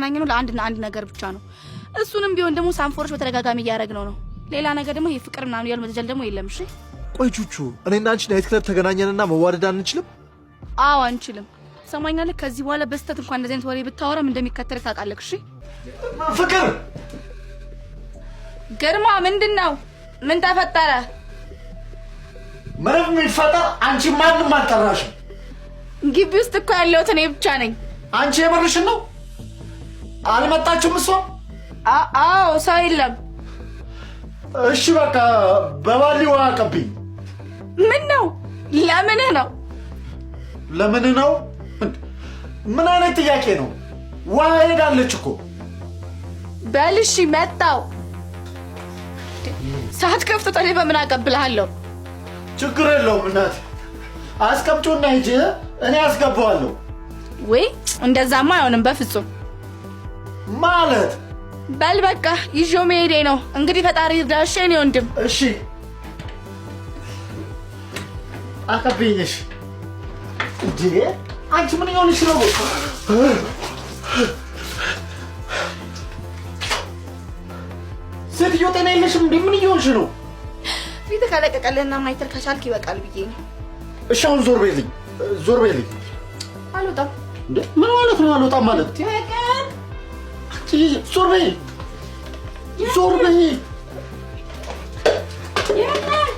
የተገናኘነው ለአንድና አንድ ነገር ብቻ ነው። እሱንም ቢሆን ደግሞ ሳንፎርሽ በተደጋጋሚ እያደረግነው ነው። ሌላ ነገር ደግሞ ይሄ ፍቅር ምናምን ያሉ መጀል ደግሞ የለም። እሺ ቆይ ቹቹ፣ እኔና አንቺ ናይት ክለብ ተገናኘንና መዋደድ አንችልም? አዎ አንችልም። ሰማኛለህ? ከዚህ በኋላ በስተት እንኳን እንደዚህ አይነት ወሬ ብታወራም እንደሚከተል ታውቃለህ። እሺ ፍቅር ግርማ፣ ምንድነው? ምን ተፈጠረ? ምንም የሚፈጠር አንቺ ማንንም አልጠራሽም። ግቢ ውስጥ እኮ ያለሁት እኔ ብቻ ነኝ። አንቺ የምርሽን ነው? አልመጣችም እሷ? አዎ ሰው የለም። እሺ በቃ በባሊ ውሃ አቀብኝ። ምን ነው? ለምንህ ነው? ለምንህ ነው? ምን አይነት ጥያቄ ነው? ውሃ ሄዳለች እኮ። በል እሺ መጣው። ሰዓት ከፍቶ ታዲያ በምን አቀብልሃለሁ? ችግር የለውም እናት፣ አስቀምጪውና ሂጂ፣ እኔ አስገባዋለሁ። ወይ እንደዛማ አይሆንም በፍጹም። ማለት በል በቃ ይዤው መሄዴ ነው እንግዲህ። ፈጣሪ ይርዳሽ የኔ ወንድም። እሺ አቀብኝሽ። እንዴ አንቺ ምን ይሆንሽ ነው? ሴትዮ ጤና የለሽም እንዴ? ምን ይሆንሽ ነው? ፊት ከለቀቀልህና ማይተር ከቻልክ ይበቃል ብዬ ነው። እሺ አሁን ዞር በይልኝ፣ ዞር በይልኝ። አልወጣም። እንዴ ምን ማለት ነው አልወጣም ማለት? ተቀር ዞር በይ፣ ዞር በይ። የለም